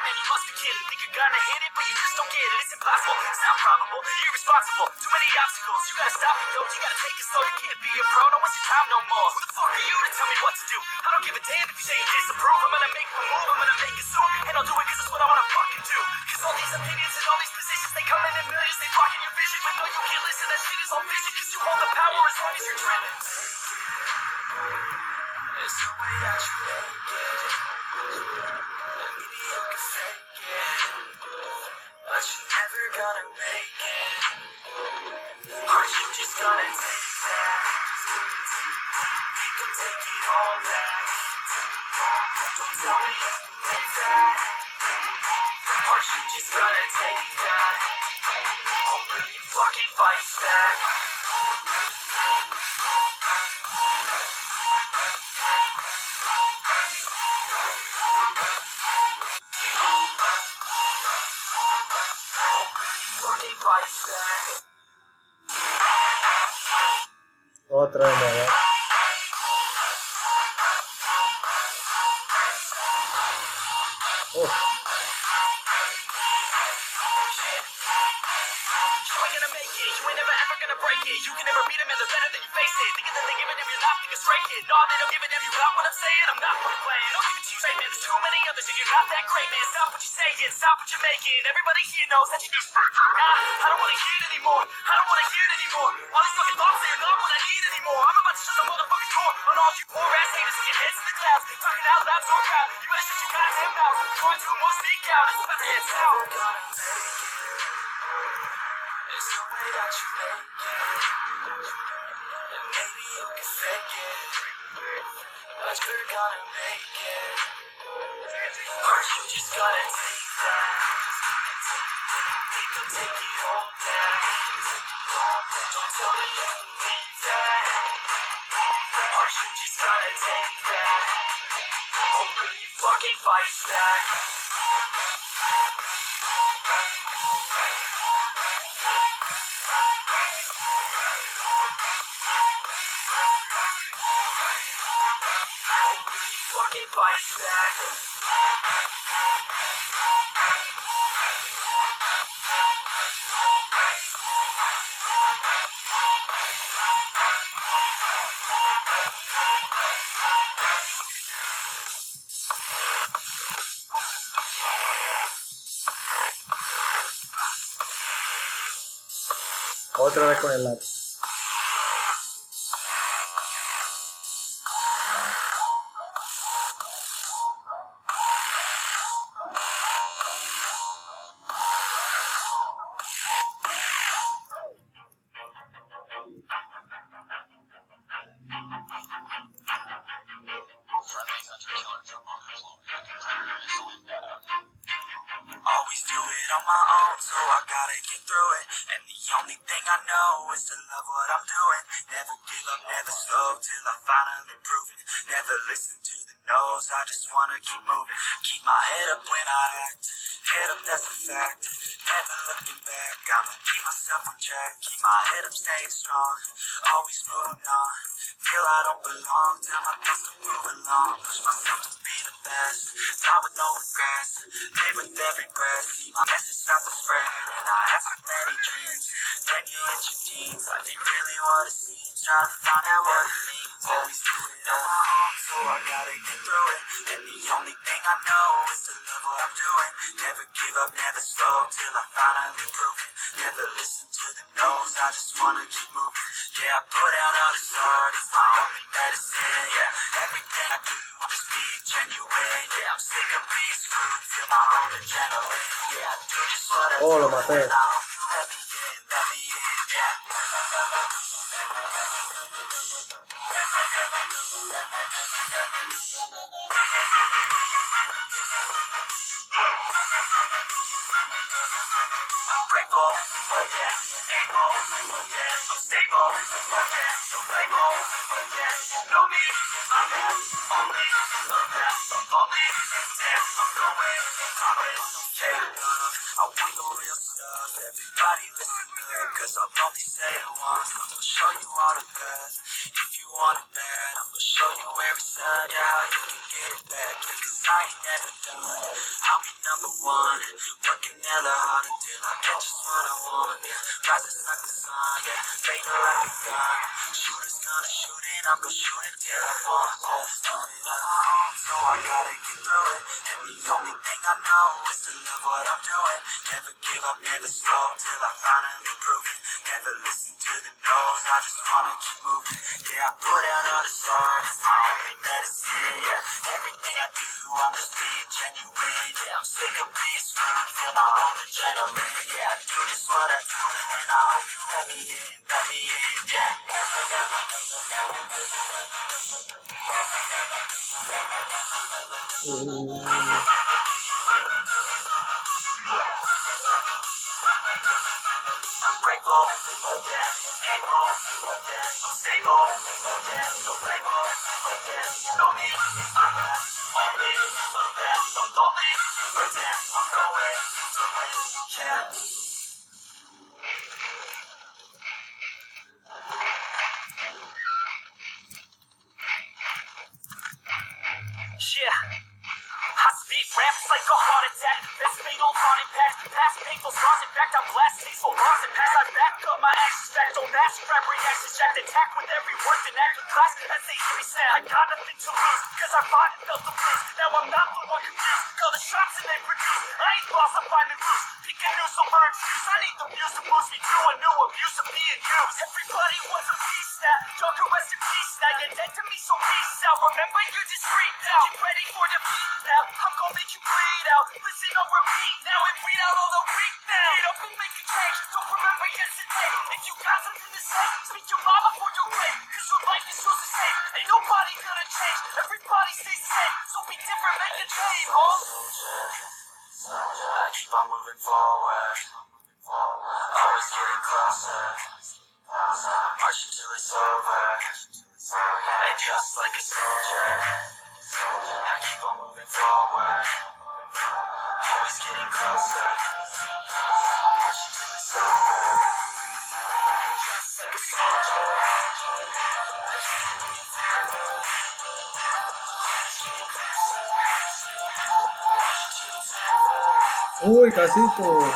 man, you must be kidding. Think you're gonna hit it, but you just don't get it. It's impossible, it's not probable, you're irresponsible. Too many obstacles, you gotta stop it, yo. You gotta take it slow, you can't be a pro, don't waste your time no more. Who the fuck are you to tell me what to do? I don't give a damn if you say you disapprove. I'm gonna make my move, I'm gonna make it soon. And I'll do it cause it's what I wanna fucking do. Cause all these opinions and all these positions, they come in millions, they blocking your vision. But no, you can't listen, that shit is all vision. Cause you hold the power as long as you're driven. There's no way that you make it. Maybe you can fake it, but you're never gonna make it. Are you just gonna take that? You can take it all back. Don't tell me you can make that. Are you just gonna take that? Or will you fucking fight back? Otra vez, ¿verdad? You can never beat them and they're better than you face it. Thinking that they give a damn, you're not thinking straight, kid. No, they don't give a damn, you got what I'm saying. I'm not fucking playing. Don't give it to you straight, man. There's too many others and you're not that great, man. Stop what you're saying, stop what you're making. Everybody here knows that you just fake. Nah, I don't wanna hear it anymore. I don't wanna hear it anymore. All these fucking thoughts, they're not what I need anymore. I'm about to shut the motherfucking door on all you poor ass haters with your heads in the clouds. Talking out loud so proud. You better shut your goddamn mouth. Trying to more speak out. It's about to head south. There's no way that you make it. Maybe you can fake it, but you're gonna make it. Are you just gonna take that? You can take it all back. Don't tell me you can leave that. Are you just gonna take that? Or will you fucking fight back? Fucking fight back. Otra vez con el lápiz. Always do it on my own, so I gotta get through it. And the only thing I know is to love what I'm doing. Never give up, never slow, till I finally prove it. Never listen to the no's, I just wanna keep moving. Keep my head up when I act, head up, that's a fact. Never looking back, I'ma keep myself on track. Keep my head up, staying strong, always moving on. Feel I don't belong, tell my thoughts to move along. Push myself to be the best, die with no regrets. Live with every breath, keep my message start to spread. And I have so many dreams, then you hit your teens. Life ain't really what it seems, trying to find out what it means. Always do it on my own, so I gotta get through it. And the only thing I know is to love what I'm doing. Never give up, never slow, till I finally prove it. Never listen to the no's, I just wanna keep moving. Yeah, I put out all this art, it's my only medicine. Yeah, everything I do, I'm just being genuine. Yeah, I'm sick of being screwed, feel my own adrenaline. Yeah, I do just what I do. Lo maté. Let me in, yeah. I'm grateful, oh yeah, able, oh yeah, I'm stable, oh yeah, no label, oh yeah, know me, I'm at, only, love that, only, damn, I'm going, yeah, I want the real stuff, everybody listen good, cause I'll only say it once, I'm gonna show you all the best, if you want it bad, I'm gonna show you where it's at, yeah, how you can get it back, cause I ain't never done. I'll be number one, working hella hard until I get just what I want. Yeah, rises like the sun, yeah, fading like a gun. Shooters gonna shoot it, I'm gonna shoot it till I fall. Turn it up, so I gotta get through it. And the only thing I know is to love what I'm doing. Never give up, never slow till I finally prove it. Never listen to the no's, I just wanna keep moving. Yeah, I put out all the stars, it's my only medicine. Yeah, everything I do, I'm just being genuine. Yeah, I'm sick of being screwed, feel my own adrenaline. Yeah, I do just what I do, and I hope you let me in, yeah. I'm grateful, yeah, able, yeah, I'm stable, yeah, so playful, yeah, no need, I'm not only, yeah, so don't leave, yeah, I'm going to win, yeah. Yeah. I speed raps like a heart attack. Best fatal heart impact. Past painful scars. In fact, I blast peaceful bars and pass. I back up my actions back. Don't ask, grab reactions. Jacked attack with every word and act with class as they hear me sound. I got nothing to lose, cause I fought and felt the blues. Now I'm not the one confused. Call the shots and they produce. I ain't lost, I'm finding loose. Picking new so bird shoes. I need the views to boost me through a new abuse of being used. Everybody wants a piece now. Y'all can rest in peace now. You're dead to me, so peace out. Remember, you just freaked out. Get ready for defeat now. I'm gonna make you bleed out. Listen on repeat now and read out all the weak now. Get up and make a change. Don't remember yesterday. If you got something to say, speak your mind before your grave. Cause your life is yours to save. Ain't nobody gonna change. Everybody stays the same. So be different, make a change, huh? I keep on moving forward. Always getting closer. Marching till it's over. And just like a soldier, I keep on moving forward. Always getting closer. Marching till it's over. Just like a soldier. Uy, casito.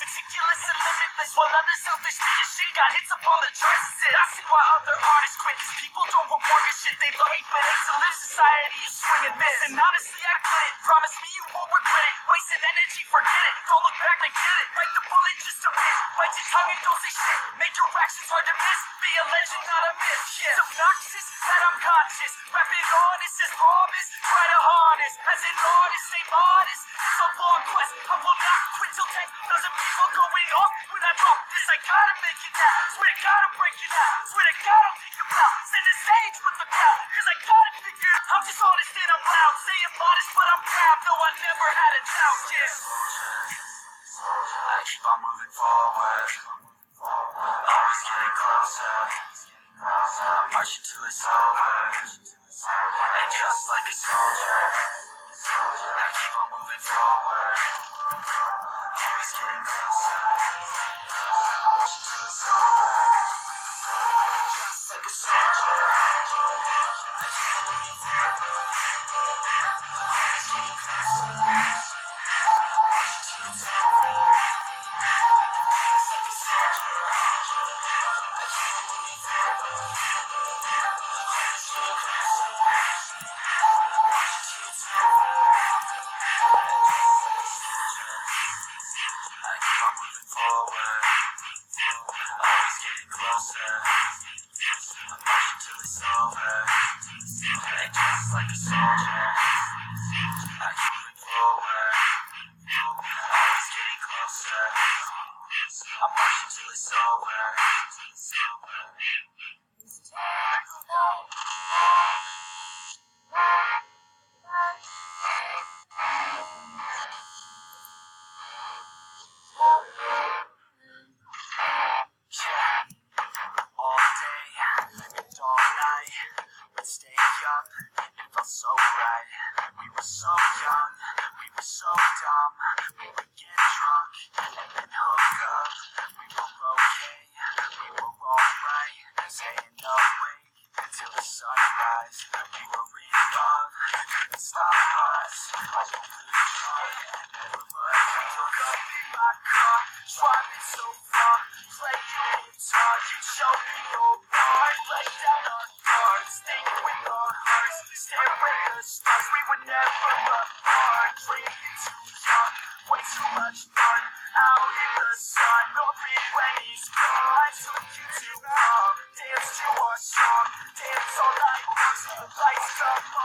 Ridiculous and limitless, while others selfish niggas shit got hits up on the charts. I see why other artists quit, cause people don't want more good shit. They love me, but hate to live society, you swing and miss. And honestly, I get it, promise me you won't regret it. Wasting energy, forget it, don't look back like get it. Bite the bullet just to miss, bite your tongue and don't say shit. Make your actions hard to miss, be a legend, not a myth. Yeah, so obnoxious that I'm conscious, rapping honest as promise. Try to harness, as an artist, stay modest. It's a long quest, I will not quit till 10,000 people going off when I drop this. I gotta make it now, swear to God I'm breaking out. Swear to God I'll take 'em out, send the stage with the crowd. Cause I gotta figure out, I'm just honest and I'm loud. Saying modest but I'm proud, no I never had a doubt, yeah. I keep on moving forward. Always getting closer. I'm marching till it's over. And just like a soldier, I keep on moving forward. Always getting closer. Marching till it's over. Just like a soldier. I keep on moving forward. Always getting closer. Marching till it's over. Just like a soldier. I keep on moving forward. Always getting closer. Marching till it's over. I keep on moving forward. Always getting closer. I'm marching till it's over. And just like a soldier, I keep moving forward. Always getting closer. I'm marching till it's over. All day, memories come. I took you too long. Dance to our song. Dance all night long till the lights come on.